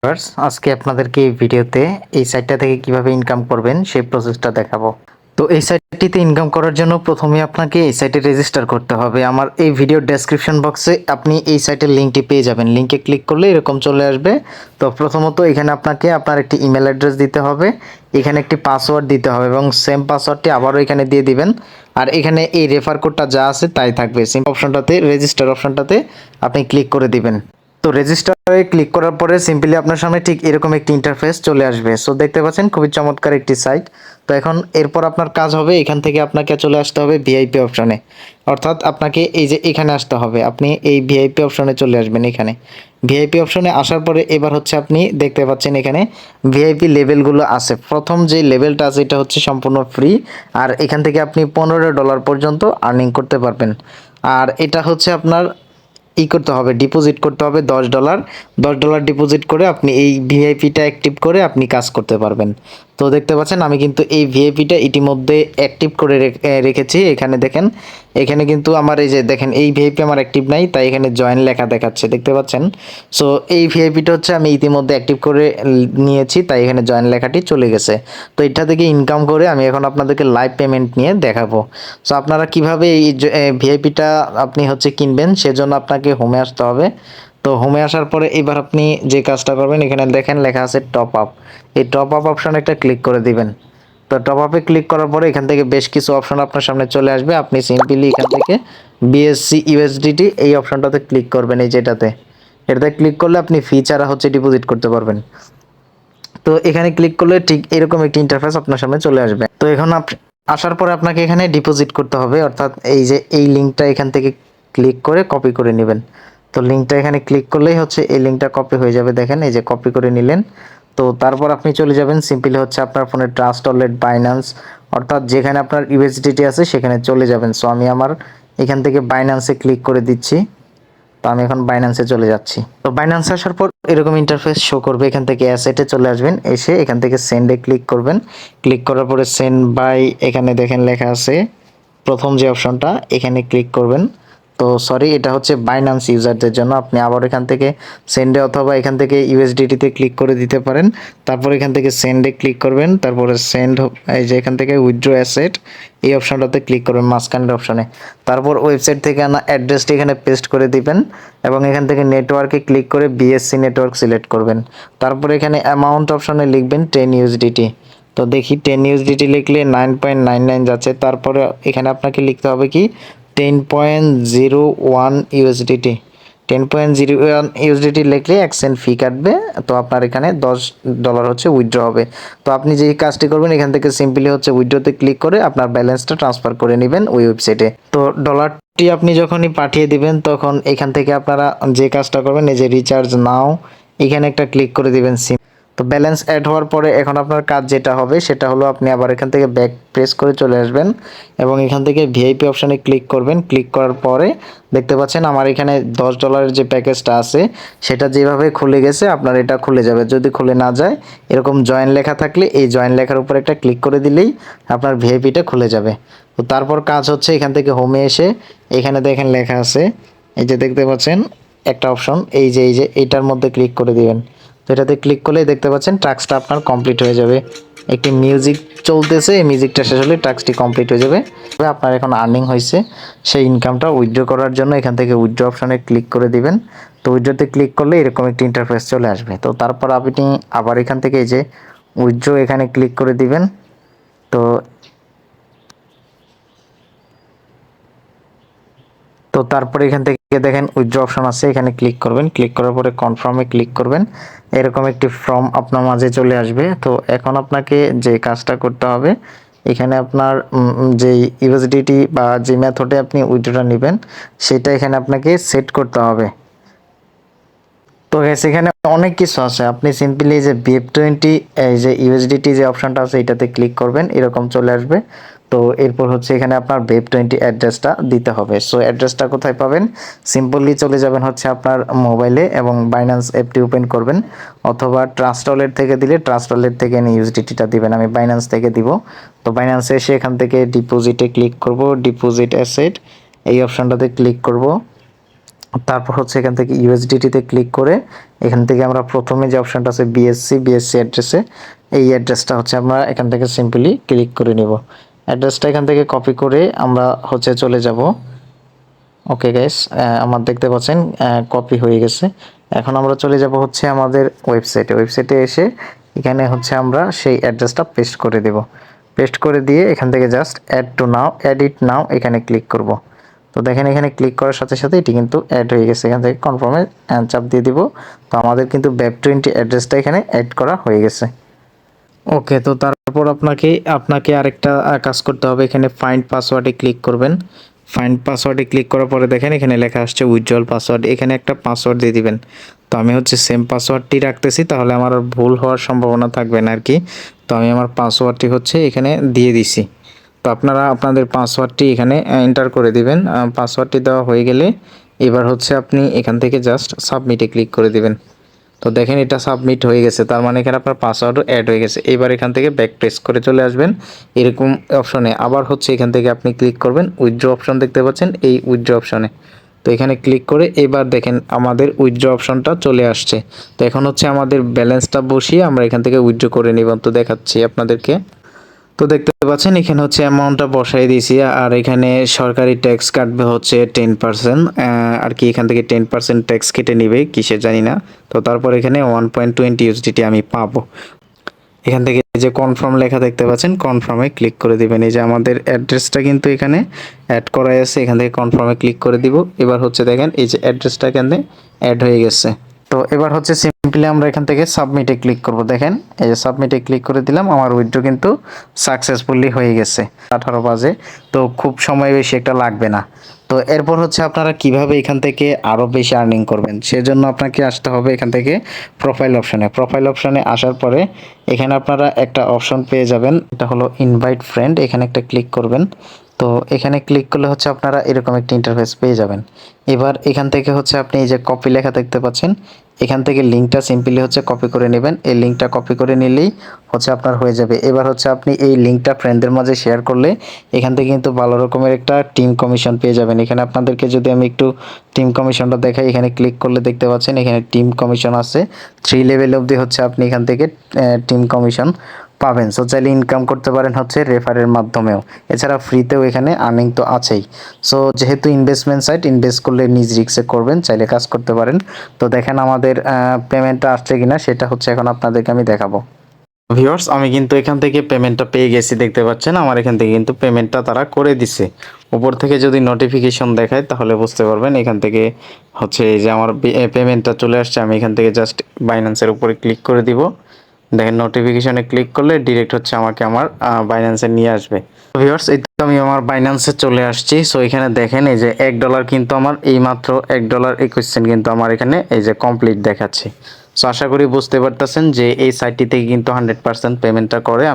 Viewers, আজকে আপনাদেরকে এই ভিডিওতে এই সাইটটা থেকে কিভাবে ইনকাম করবেন সেই প্রসেসটা দেখাবো। তো এই সাইটটিতে ইনকাম করার জন্য প্রথমে আপনাকে এই সাইটে রেজিস্টার করতে হবে। আমার এই ভিডিওর ডেসক্রিপশন বক্সে আপনি এই সাইটের লিঙ্কটি পেয়ে যাবেন। লিঙ্কে ক্লিক করলে এরকম চলে আসবে। তো প্রথমত এখানে আপনাকে আপনার একটি ইমেল অ্যাড্রেস দিতে হবে, এখানে একটি পাসওয়ার্ড দিতে হবে এবং সেম পাসওয়ার্ডটি আবারও এখানে দিয়ে দিবেন। আর এখানে এই রেফার কোডটা যা আছে তাই থাকবে। সেম অপশনটাতে রেজিস্টার অপশনটাতে আপনি ক্লিক করে দিবেন। তো রেজিস্টারে ক্লিক করার পরে সিম্পলি আপনার সামনে ঠিক এরকম একটি ইন্টারফেস চলে আসবে। সো দেখতে পাচ্ছেন খুবই চমৎকার একটি সাইট। তো এখন এরপর আপনার কাজ হবে এখান থেকে আপনাকে চলে আসতে হবে ভিআইপি অপশনে, অর্থাৎ আপনাকে এই যে এখানে আসতে হবে, আপনি এই ভিআইপি অপশনে চলে আসবেন। এখানে ভিআইপি অপশনে আসার পরে এবার হচ্ছে আপনি দেখতে পাচ্ছেন এখানে ভিআইপি লেভেলগুলো আছে। প্রথম যে লেভেলটা আছে এটা হচ্ছে সম্পূর্ণ ফ্রি, আর এখান থেকে আপনি $15 পর্যন্ত আর্নিং করতে পারবেন। আর এটা হচ্ছে আপনার করতে হবে, ডিপোজিট করতে হবে $10। $10 ডিপোজিট করে আপনি এই ভিআইপিটা অ্যাক্টিভ করে আপনি কাজ করতে পারবেন। তো দেখতে পাচ্ছেন আমি কিন্তু এই ভিআইপিটা ইতিমধ্যে অ্যাক্টিভ করে রেখেছি। এখানে দেখেন, এখানে কিন্তু আমার এই যে দেখেন এই ভিআইপি আমার অ্যাক্টিভ নাই, তাই এখানে জয়েন লেখা দেখাচ্ছে, দেখতে পাচ্ছেন। সো এই ভিআইপিটা হচ্ছে আমি ইতিমধ্যে অ্যাক্টিভ করে নিয়েছি, তাই এখানে জয়েন লেখাটি চলে গেছে। তো এটা থেকে ইনকাম করে আমি এখন আপনাদেরকে লাইভ পেমেন্ট নিয়ে দেখাবো। সো আপনারা কিভাবে এই ভিআইপিটা আপনি হচ্ছে কিনবেন, সেজন্য আপনাকে হোমে আসতে হবে। তো হোমে আসার পরে এবার আপনি যে কাজটা করবেন, এখানে দেখেন লেখা আছে টপ আপ, এই টপ আপ অপশানে একটা ক্লিক করে দিবেন। তো টপ আপে ক্লিক করার পরে এখান থেকে বেশ কিছু অপশন আপনার সামনে চলে আসবে। আপনি সিম্পলি এখান থেকে বিএসসি ইউএসডিটি এই অপশনটাতে ক্লিক করবেন। এই যেটাতে, এটাতে ক্লিক করলে আপনি ফি ছাড়া হচ্ছে ডিপোজিট করতে পারবেন। তো এখানে ক্লিক করলে ঠিক এরকম একটি ইন্টারফেস আপনার সামনে চলে আসবে। তো এখন আসার পরে আপনাকে এখানে ডিপোজিট করতে হবে, অর্থাৎ এই যে এই লিঙ্কটা এখান থেকে ক্লিক করে কপি করে নেবেন। তো লিঙ্কটা এখানে ক্লিক করলেই হচ্ছে এই লিঙ্কটা কপি হয়ে যাবে। দেখেন এই যে কপি করে নিলেন। তো তারপর আপনি চলে যাবেন সিম্পলি হচ্ছে আপনার ফোনে ট্রাস্ট ওয়ালেট, বাইন্যান্স, অর্থাৎ যেখানে আপনার ইউএসডিটি আছে সেখানে চলে যাবেন। সো আমি আমার এখান থেকে বাইন্যান্সে ক্লিক করে দিচ্ছি। তো আমি এখন বাইন্যান্সে চলে যাচ্ছি। তো বাইন্যান্সে আসার পর এরকম ইন্টারফেস শো করবে। এখান থেকে অ্যাসেটে চলে আসবেন, এসে এখান থেকে সেন্ডে ক্লিক করবেন। ক্লিক করার পরে সেন্ড বাই, এখানে দেখেন লেখা আছে প্রথম যে অপশনটা, এখানে ক্লিক করবেন। তো সরি, এটা হচ্ছে বাইন্যান্স ইউজারদের জন্য। আপনি আবার এখান থেকে সেন্ডে অথবা এখান থেকে ইউএসডিটিতে ক্লিক করে দিতে পারেন। তারপর এখান থেকে সেন্ডে ক্লিক করবেন, তারপরে সেন্ড, এই যে এখান থেকে উইথড্র অ্যাসেট এই অপশনটাতে ক্লিক করবেন মাঝখানের অপশনে। তারপর ওয়েবসাইট থেকে আনা অ্যাড্রেসটি এখানে পেস্ট করে দিবেন এবং এখান থেকে নেটওয়ার্কে ক্লিক করে বিএসসি নেটওয়ার্ক সিলেক্ট করবেন। তারপর এখানে অ্যামাউন্ট অপশনে লিখবেন 10 ইউএসডিটি। তো দেখি 10 ইউএসডিটি লিখলে 9.99 যাচ্ছে। তারপরে এখানে আপনাকে লিখতে হবে কি 10.01 ইউএসডিটি। 10.01 ইউএসডিটি লিখলে 1 সেন্ট ফি কাটবে। তো আপনার এখানে $10 হচ্ছে উইথড্র হবে। তো আপনি যেই কাজটি করবেন এখান থেকে সিম্পলি হচ্ছে উইথড্রতে ক্লিক করে আপনার ব্যালেন্সটা ট্রান্সফার করে নেবেন ওই ওয়েবসাইটে। তো ডলারটি আপনি যখনই পাঠিয়ে দিবেন তখন এখান থেকে আপনারা যে কাজটা করবেন, এই যে রিচার্জ নাও এখানে একটা ক্লিক করে দিবেন। তো ব্যালেন্স অ্যাড হওয়ার পরে এখন আপনার কাজ যেটা হবে সেটা হলো আপনি আবার এখান থেকে ব্যাক প্রেস করে চলে আসবেন এবং এখান থেকে ভিআইপি অপশানে ক্লিক করবেন। ক্লিক করার পরে দেখতে পাচ্ছেন আমার এখানে $10 যে প্যাকেজটা আছে সেটা যেভাবে খুলে গেছে আপনার এটা খুলে যাবে। যদি খুলে না যায়, এরকম জয়েন লেখা থাকলে এই জয়েন লেখার উপর একটা ক্লিক করে দিলেই আপনার ভিআইপিটা খুলে যাবে। তো তারপর কাজ হচ্ছে এখান থেকে হোমে এসে এখানে দেখেন লেখা আছে, এই যে দেখতে পাচ্ছেন একটা অপশন, এই যে এইটার মধ্যে ক্লিক করে দিবেন। তো এটাতে ক্লিক করলেই দেখতে পাচ্ছেন টাস্কটা আপনার কমপ্লিট হয়ে যাবে। একটি মিউজিক চলতেছে, এই মিউজিকটা শেষ হলে টাস্কটি কমপ্লিট হয়ে যাবে। আপনার এখন আর্নিং হয়েছে, সেই ইনকামটা উইথড্র করার জন্য এখান থেকে উইথড্র অপশনে ক্লিক করে দিবেন। তো উইথড্রতে ক্লিক করলে এরকম একটি ইন্টারফেস চলে আসবে। তো তারপর আপনি আবার এখান থেকে এই যে উইথড্র এখানে ক্লিক করে দিবেন। তো তো তারপরে এখান থেকে দেখেন উইথড্র অপশন আছে, এখানে ক্লিক করবেন। ক্লিক করার পরে কনফার্মে ক্লিক করবেন। এরকম একটি ফর্ম আপনার মাঝে চলে আসবে। তো এখন আপনাকে যে কাজটা করতে হবে, এখানে আপনার যে ইউএসডিটি বা যে মেথডে আপনি উইথড্রটা নেবেন সেটা এখানে আপনাকে সেট করতে হবে। তো এখানে অনেক কিছু আছে, আপনি সিম্পলি যে BF20 এই যে ইউএসডিটি যে অপশনটা আছে এটাতে ক্লিক করবেন, এরকম চলে আসবে। তো এরপর হচ্ছে এখানে আপনার BF20 অ্যাড্রেসটা দিতে হবে। সো অ্যাড্রেসটা কোথায় পাবেন, সিম্পলি চলে যাবেন হচ্ছে আপনার মোবাইলে এবং বাইন্যান্স অ্যাপটি ওপেন করবেন, অথবা ট্রাস্ট ওয়ালেট থেকে দিলে ট্রাস্ট ওয়ালেট থেকে ইউএসডিটিটা দিবেন। আমি বাইন্যান্স থেকে দিব। তো বাইন্যান্সে এসে এখান থেকে ডিপোজিটে ক্লিক করব, ডিপোজিট অ্যাসেট এই অপশনটাতে ক্লিক করব। তারপর হচ্ছে এখান থেকে ইউএসডিটিতে ক্লিক করে এখান থেকে আমরা প্রথমে যে অপশনটা আছে বিএসসি অ্যাড্রেসে, এই অ্যাড্রেসটা হচ্ছে আমরা এখান থেকে সিম্পলি ক্লিক করে নিব। অ্যাড্রেসটা এখান থেকে কপি করে আমরা হচ্ছে চলে যাব। ওকে গাইস, আমার দেখতে পাচ্ছেন কপি হয়ে গেছে। এখন আমরা চলে যাব হচ্ছে আমাদের ওয়েবসাইটে এসে এখানে হচ্ছে আমরা সেই অ্যাড্রেসটা পেস্ট করে দেব। পেস্ট করে দিয়ে এখান থেকে জাস্ট অ্যাড ইট নাও এখানে ক্লিক করব। তো দেখেন এখানে ক্লিক করার সাথে সাথে এটি কিন্তু অ্যাড হয়ে গেছে। এখান থেকে কনফার্মে চাপ দিয়ে দিব। তো আমাদের কিন্তু web20 অ্যাড্রেসটা এখানে অ্যাড করা হয়ে গেছে। ওকে, তো তারপর আপনাকে আরেকটা কাজ করতে হবে। এখানে ফাইন্ড পাসওয়ার্ডে ক্লিক করবেন। ফাইন্ড পাসওয়ার্ডে ক্লিক করার পরে দেখেন এখানে লেখা আসছে উইথড্রল পাসওয়ার্ড। এখানে একটা পাসওয়ার্ড দিয়ে দিবেন। তো আমি হচ্ছে সেম পাসওয়ার্ডটি রাখতেছি, তাহলে আমার আর ভুল হওয়ার সম্ভাবনা থাকবে না আর কি। তো আমি আমার পাসওয়ার্ডটি হচ্ছে এখানে দিয়ে দিছি। তো আপনারা আপনাদের পাসওয়ার্ডটি এখানে এন্টার করে দিবেন। পাসওয়ার্ডটি দেওয়া হয়ে গেলে এবার হচ্ছে আপনি এখান থেকে জাস্ট সাবমিটে ক্লিক করে দিবেন। তো দেখেন এটা সাবমিট হয়ে গেছে, তার মানে এখানে আপনার পাসওয়ার্ডও অ্যাড হয়ে গেছে। এবার এখান থেকে ব্যাক প্রেস করে চলে আসবেন এরকম অপশনে। আবার হচ্ছে এখান থেকে আপনি ক্লিক করবেন উইথড্র অপশন দেখতে পাচ্ছেন, এই উইথড্র অপশনে। তো এখানে ক্লিক করে এবার দেখেন আমাদের উইথড্র অপশনটা চলে আসছে। তো এখন হচ্ছে আমাদের ব্যালেন্সটা বসিয়ে আমরা এখান থেকে উইথড্র করে নিব। তো দেখাচ্ছি আপনাদেরকে। তো দেখতে পাচ্ছেন এখানে হচ্ছে অ্যামাউন্টটা বসাই দিয়েছি, আর এখানে সরকারি ট্যাক্স কাটবে হচ্ছে 10%, আর কি এখান থেকে 10% ট্যাক্স কেটে নেবে কিসে জানি না। তো তারপর এখানে 1.20 ইউএসডিটি আমি পাবো। এখান থেকে যে কনফার্ম লেখা দেখতে পাচ্ছেন, কনফার্মে ক্লিক করে দিবেন। এই যে আমাদের অ্যাড্রেসটা কিন্তু এখানে অ্যাড করাই আছে, এখান থেকে কনফার্মে ক্লিক করে দিব। এবার হচ্ছে দেখেন এই যে অ্যাড্রেসটা এখানে অ্যাড হয়ে গেছে। তো এবার হচ্ছে সিম্পলি আমরা এখান থেকে সাবমিটে ক্লিক করব। দেখেন এই যে সাবমিটে ক্লিক করে দিলাম, আমার উইথড্র কিন্তু সাকসেসফুলি হয়ে গেছে 18 বাজে। তো খুব সময় বেশি একটা লাগবে না। তো এরপর হচ্ছে আপনারা কিভাবে এখান থেকে আরও বেশি আর্নিং করবেন, সেজন্য আপনাকে আসতে হবে এখান থেকে প্রোফাইল অপশনে আসার পরে এখানে আপনারা একটা অপশন পেয়ে যাবেন, এটা হলো ইনভাইট ফ্রেন্ড। এখানে একটা ক্লিক করবেন। তো এখানে ক্লিক করলে হচ্ছে আপনারা এরকম একটা ইন্টারফেস পেয়ে যাবেন। এবার এখান থেকে হচ্ছে আপনি এই যে কপি লেখা দেখতে পাচ্ছেন, এখান থেকে লিঙ্কটা সিম্পলি হচ্ছে কপি করে নেবেন। এই লিঙ্কটা কপি করে নিলেই হচ্ছে আপনার হয়ে যাবে। এবার হচ্ছে আপনি এই লিঙ্কটা ফ্রেন্ডদের মাঝে শেয়ার করলে এখান থেকে কিন্তু ভালো রকমের একটা টিম কমিশন পেয়ে যাবেন। এখানে আপনাদেরকে যদি আমি একটু টিম কমিশনটা দেখাই, এখানে ক্লিক করলে দেখতে পাচ্ছেন এখানে টিম কমিশন আছে 3 লেভেল অবধি হচ্ছে আপনি এখান থেকে টিম কমিশন পাবেন। সো চাইলে ইনকাম করতে পারেন হচ্ছে রেফারের মাধ্যমেও। এছাড়া ফ্রিতেও এখানে আর্নিং তো আছেই। সো যেহেতু ইনভেস্টমেন্ট সাইট, ইনভেস্ট করলে নিজ রিস্কে করবেন, চাইলে কাজ করতে পারেন। তো দেখেন আমাদের পেমেন্টটা আসছে কিনা, সেটা হচ্ছে এখন আপনাদেরকে আমি দেখাবো। ভিউয়ার্স, আমি কিন্তু এখান থেকে পেমেন্টটা পেয়ে গেছি, দেখতে পাচ্ছেন আমার এখান থেকে কিন্তু পেমেন্টটা তারা করে দিছে। উপর থেকে যদি নোটিফিকেশন দেখায় তাহলে বুঝতে পারবেন এখান থেকে হচ্ছে এই যে আমার পেমেন্টটা চলে আসছে। আমি এখান থেকে জাস্ট বাইন্যান্সের উপরে ক্লিক করে দিব। দেখেন নোটিফিকেশনে ক্লিক করলে ডিরেক্ট হচ্ছে আমাকে আমার বাইন্যান্সে নিয়ে আসবে। ভিউয়ার্স, এই তো আমি আমার বাইন্যান্সে চলে আসছি। সো এখানে দেখেন এই যে $1 কিন্তু আমার এই মাত্র $1.21 কিন্তু আমার এখানে এই যে কমপ্লিট দেখাচ্ছে। সো আশা করি বুঝতে পারতেছেন যে এই সাইটটি থেকে কিন্তু 100% পেমেন্টটা করে।